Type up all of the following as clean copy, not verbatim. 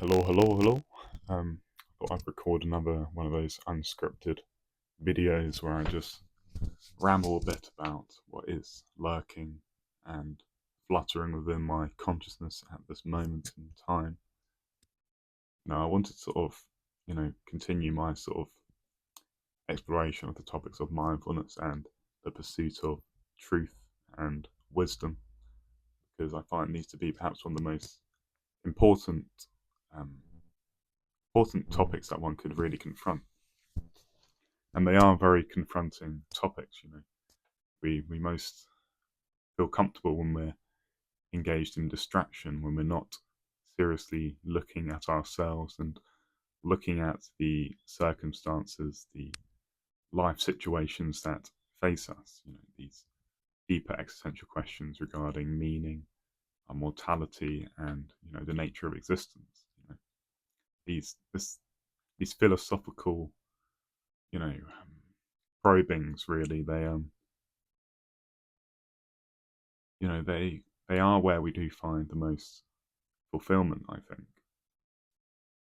Hello, hello, hello. Thought I'd record another one of those unscripted videos where I just ramble a bit about what is lurking and fluttering within my consciousness at this moment in time. Now, I wanted to continue my sort of exploration of the topics of mindfulness and the pursuit of truth and wisdom, because I find these to be perhaps one of the most important um, important topics that one could really confront. And they are very confronting topics. We most feel comfortable when we're engaged in distraction, when we're not seriously looking at ourselves and looking at the circumstances, the life situations that face us. These deeper existential questions regarding meaning, our mortality, and the nature of existence. These this these philosophical, probings, really, they are where we do find the most fulfillment. I think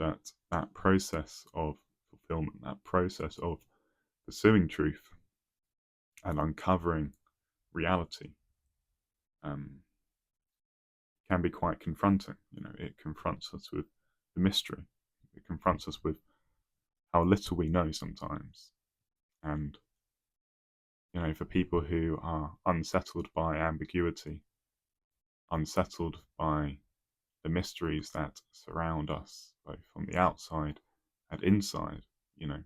that process of fulfillment, that process of pursuing truth and uncovering reality, um, can be quite confronting. It confronts us with the mystery. It confronts us with how little we know sometimes. And for people who are unsettled by ambiguity, unsettled by the mysteries that surround us, both from the outside and inside, you know,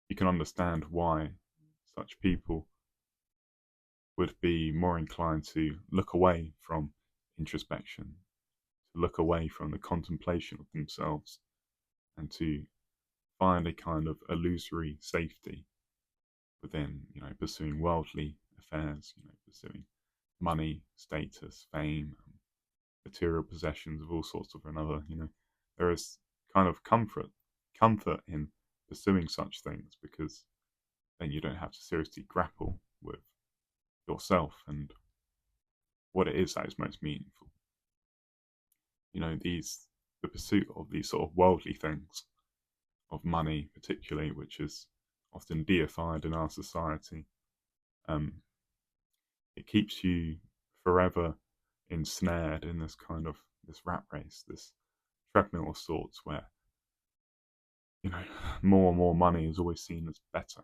you can understand why such people would be more inclined to look away from introspection, to look away from the contemplation of themselves, and to find a kind of illusory safety within, pursuing worldly affairs, pursuing money, status, fame, material possessions of all sorts of another. There is kind of comfort in pursuing such things, because then you don't have to seriously grapple with yourself and what it is that is most meaningful. The pursuit of these sort of worldly things, of money particularly, which is often deified in our society, um, it keeps you forever ensnared in this rat race, this treadmill of sorts, where more and more money is always seen as better.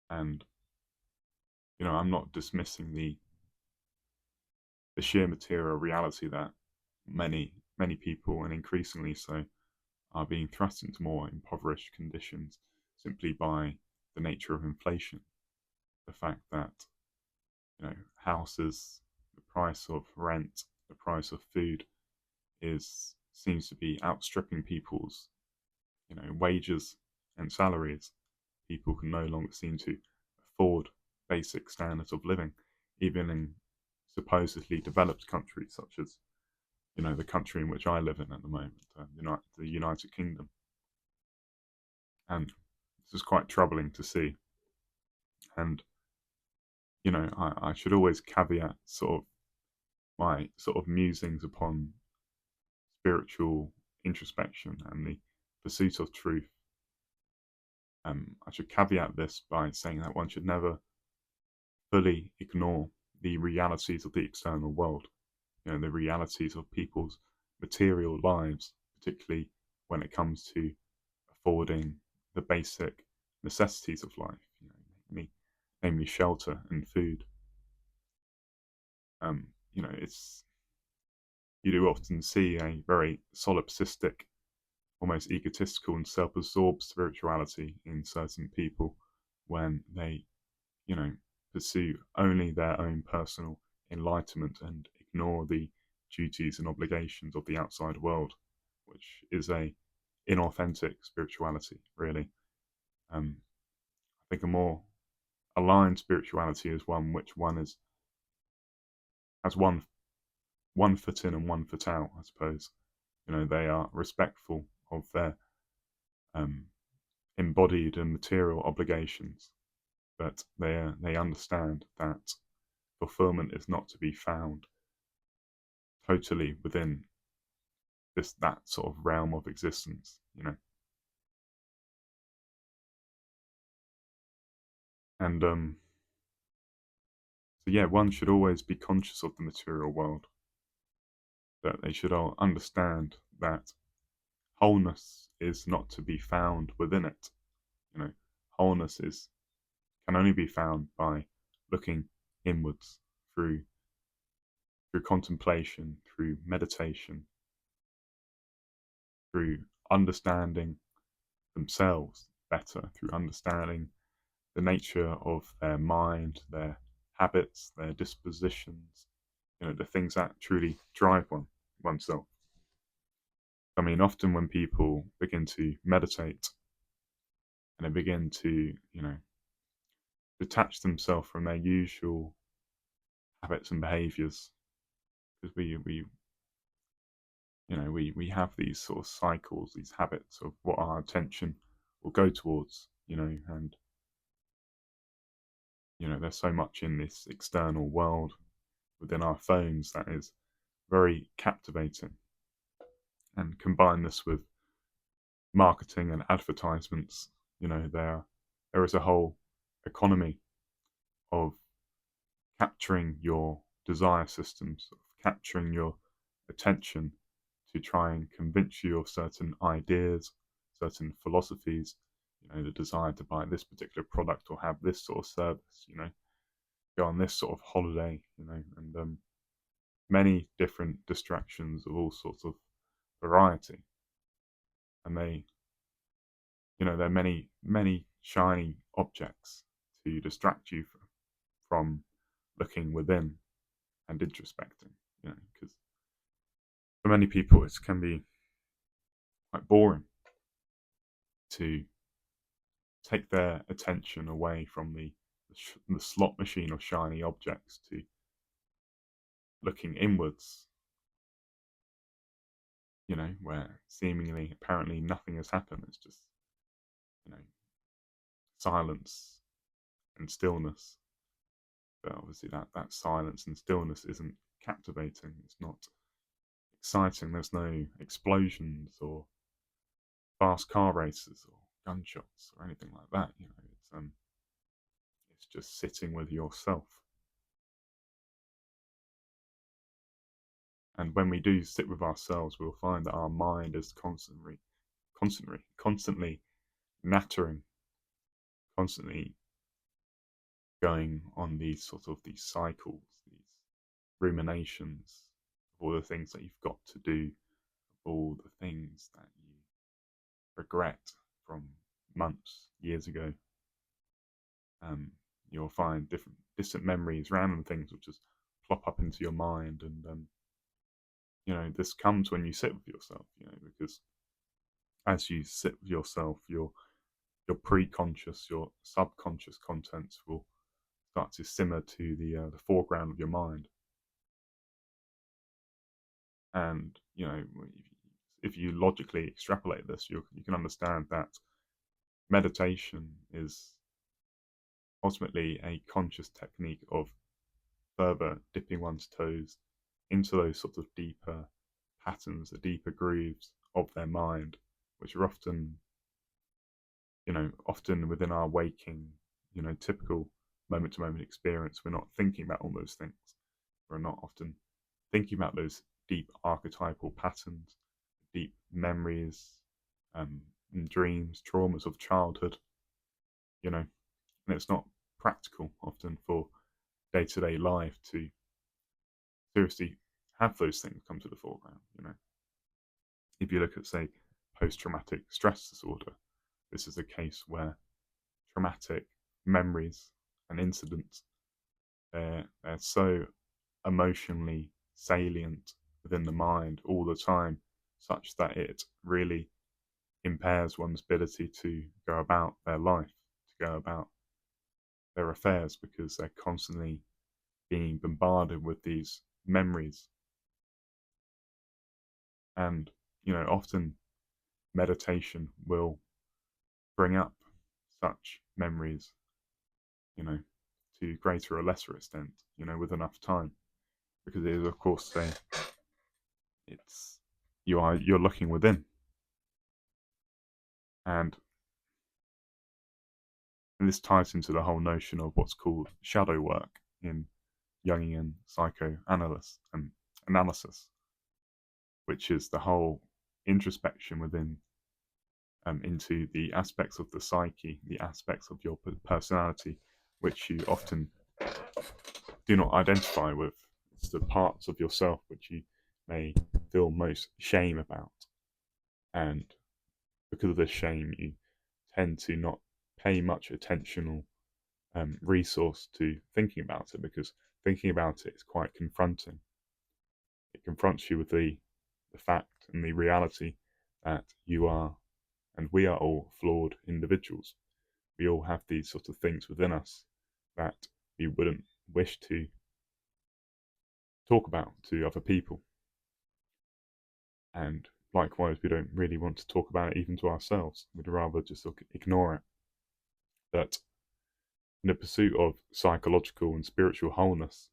And I'm not dismissing the sheer material reality that many people, and increasingly so, are being thrust into more impoverished conditions simply by the nature of inflation. The fact that houses, the price of rent, the price of food seems to be outstripping people's wages and salaries. People can no longer seem to afford basic standards of living, even in supposedly developed countries such as the country in which I live in at the moment, the United Kingdom. And this is quite troubling to see. And I should always caveat my musings upon spiritual introspection and the pursuit of truth. I should caveat this by saying that one should never fully ignore the realities of the external world, the realities of people's material lives, particularly when it comes to affording the basic necessities of life, namely shelter and food. It's You do often see a very solipsistic, almost egotistical and self-absorbed spirituality in certain people when they, pursue only their own personal enlightenment and ignore the duties and obligations of the outside world, which is a inauthentic spirituality, really. I think a more aligned spirituality is one which has one foot in and one foot out, I suppose. They are respectful of their um, embodied and material obligations, but they understand that fulfillment is not to be found totally within that sort of realm of existence, And so yeah, one should always be conscious of the material world, that they should all understand that wholeness is not to be found within it. Wholeness can only be found by looking inwards through contemplation, through meditation, through understanding themselves better, through understanding the nature of their mind, their habits, their dispositions, the things that truly drive oneself. I mean, often when people begin to meditate and they begin to, detach themselves from their usual habits and behaviors, because we have these sort of cycles, these habits of what our attention will go towards, and there's so much in this external world within our phones that is very captivating. And combine this with marketing and advertisements, there is a whole economy of capturing your desire systems, of capturing your attention to try and convince you of certain ideas, certain philosophies, the desire to buy this particular product or have this sort of service, go on this sort of holiday, and many different distractions of all sorts of variety. And there are many shiny objects to distract you from looking within and introspecting, because for many people it can be quite boring to take their attention away from the slot machine of shiny objects to looking inwards, where seemingly, apparently nothing has happened. It's just, silence and stillness. But obviously that silence and stillness isn't captivating. It's not exciting. There's no explosions or fast car races or gunshots or anything like that. It's just sitting with yourself. And when we do sit with ourselves, we'll find that our mind is constantly nattering, constantly going on these cycles, these ruminations of all the things that you've got to do, all the things that you regret from months, years ago. You'll find different distant memories, random things which just plop up into your mind, and this comes when you sit with yourself, because as you sit with yourself, your pre-conscious, your subconscious contents will start to simmer to the foreground of your mind. And if you logically extrapolate this, you can understand that meditation is ultimately a conscious technique of further dipping one's toes into those sorts of deeper patterns, the deeper grooves of their mind, which are often within our waking, typical moment-to-moment experience. We're not thinking about all those things. We're not often thinking about those deep archetypal patterns, deep memories, and dreams, traumas of childhood, and it's not practical often for day-to-day life to seriously have those things come to the foreground. If you look at, say, post-traumatic stress disorder, this is a case where traumatic memories and incidents, they're so emotionally salient within the mind all the time, such that it really impairs one's ability to go about their life, to go about their affairs, because they're constantly being bombarded with these memories. And, often meditation will bring up such memories, to greater or lesser extent, with enough time. Because it is, of course, it's you're looking within. And this ties into the whole notion of what's called shadow work in Jungian analysis, which is the whole introspection within into the aspects of the psyche, the aspects of your personality, which you often do not identify with. It's the parts of yourself which you may feel most shame about. And because of this shame, you tend to not pay much attentional resource to thinking about it, because thinking about it is quite confronting. It confronts you with the fact and the reality that you are, and we are all flawed individuals. We all have these sort of things within us that we wouldn't wish to talk about to other people. And likewise, we don't really want to talk about it even to ourselves. We'd rather just ignore it. But in the pursuit of psychological and spiritual wholeness,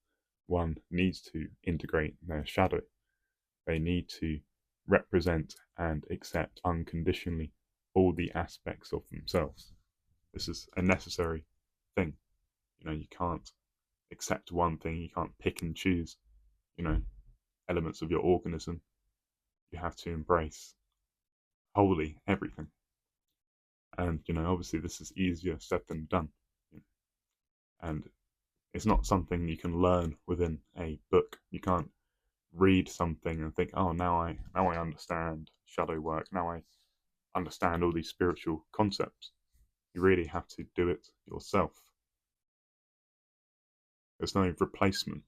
one needs to integrate their shadow. They need to represent and accept unconditionally all the aspects of themselves. This is a necessary thing. You can't accept one thing, you can't pick and choose, elements of your organism. You have to embrace wholly everything. And, obviously this is easier said than done. And it's not something you can learn within a book. You can't read something and think, oh, now I understand shadow work. Now I understand all these spiritual concepts. You really have to do it yourself. There's no replacement.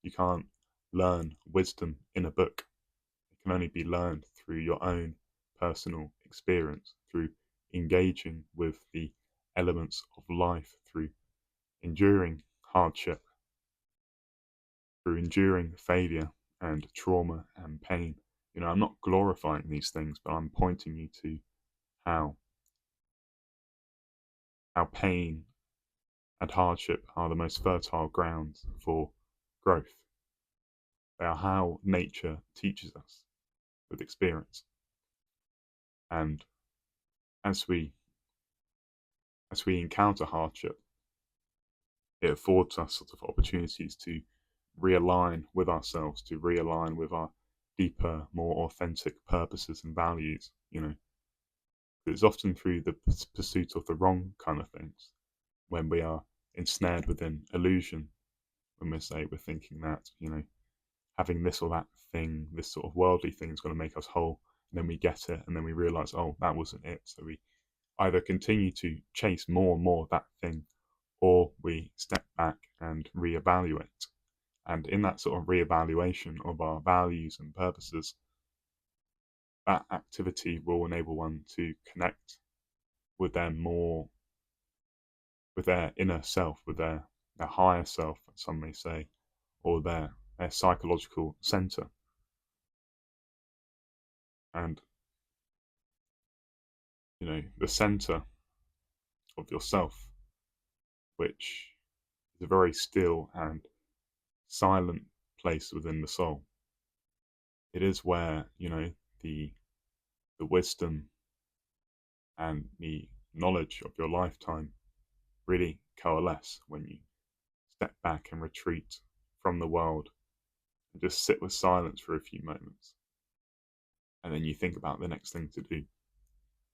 You can't learn wisdom in a book. It can only be learned through your own personal experience, through engaging with the elements of life, through enduring hardship, through enduring failure and trauma and pain. I'm not glorifying these things, but I'm pointing you to how pain and hardship are the most fertile grounds for growth. They are how nature teaches us with experience. And as we encounter hardship, it affords us sort of opportunities to realign with ourselves, to realign with our deeper, more authentic purposes and values. It's often through the pursuit of the wrong kind of things, when we are ensnared within illusion, when we're thinking that, having this or that thing, this sort of worldly thing is going to make us whole, and then we get it, and then we realize, oh, that wasn't it. So we either continue to chase more and more of that thing, or we step back and reevaluate. And in that sort of reevaluation of our values and purposes, that activity will enable one to connect with their inner self, with their higher self, some may say, or their psychological center. And, the center of yourself, which is a very still and silent place within the soul. It is where, the wisdom and the knowledge of your lifetime really coalesce, when you step back and retreat from the world and just sit with silence for a few moments. And then you think about the next thing to do.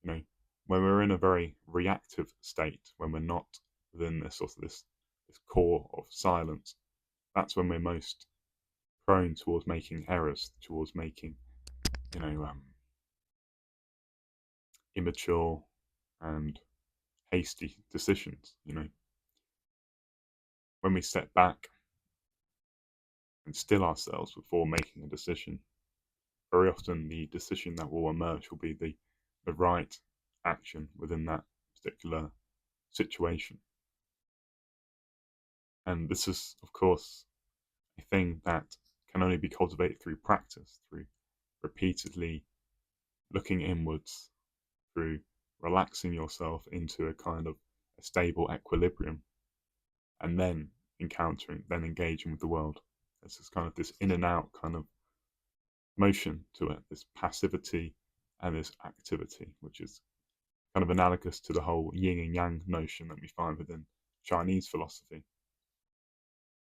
When we're in a very reactive state, when we're not within this core of silence, that's when we're most prone towards making errors, towards making, immature and hasty decisions. When we step back and still ourselves before making a decision, very often the decision that will emerge will be the right action within that particular situation. And this is, of course, a thing that can only be cultivated through practice, through repeatedly looking inwards, through relaxing yourself into a kind of a stable equilibrium, and then engaging with the world. It's just kind of this in and out kind of motion to it, this passivity and this activity, which is kind of analogous to the whole yin and yang notion that we find within Chinese philosophy,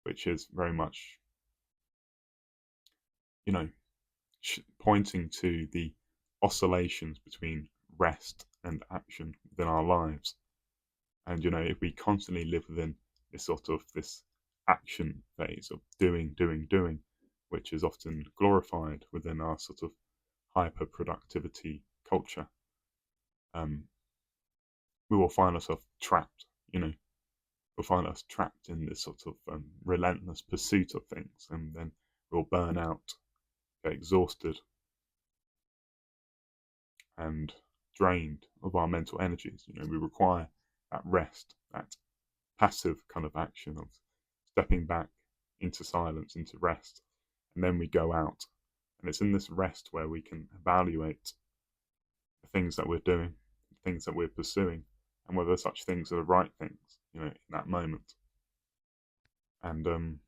which is very much, you know, pointing to the oscillations between rest and action within our lives. And, you know, if we constantly live within this action phase of doing, which is often glorified within our sort of hyper productivity culture, we will find ourselves trapped, you know, we'll find us trapped in this sort of relentless pursuit of things, and then we'll burn out, get exhausted, and drained of our mental energies. You know, we require that rest, that passive kind of action of stepping back into silence, into rest, and then we go out. And it's in this rest where we can evaluate the things that we're doing, the things that we're pursuing, and whether such things are the right things, you know, in that moment. And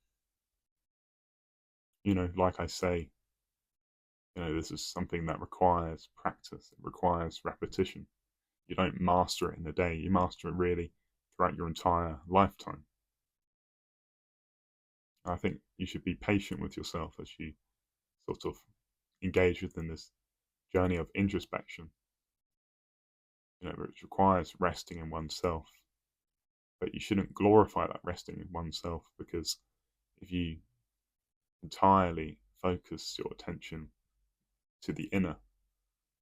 you know, like I say, you know, this is something that requires practice. It requires repetition. You don't master it in a day. You master it really throughout your entire lifetime. I think you should be patient with yourself as you sort of engage within this journey of introspection, you know, which requires resting in oneself. But you shouldn't glorify that resting in oneself, because if you entirely focus your attention to the inner,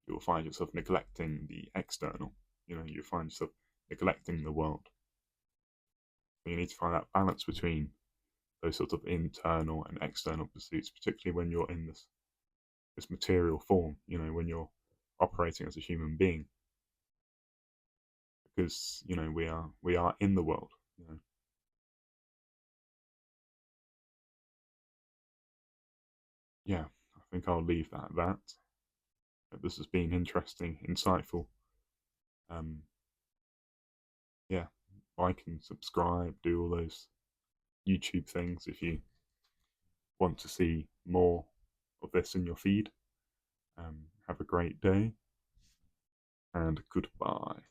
you'll find yourself neglecting the external. You know, you'll find yourself neglecting the world. So you need to find that balance between those sort of internal and external pursuits, particularly when you're in this material form, you know, when you're operating as a human being. Because, you know, we are in the world, you know. Yeah, I think I'll leave that at that. This has been interesting, insightful. Yeah, like and subscribe, do all those YouTube things if you want to see more of this in your feed. Have a great day, and goodbye.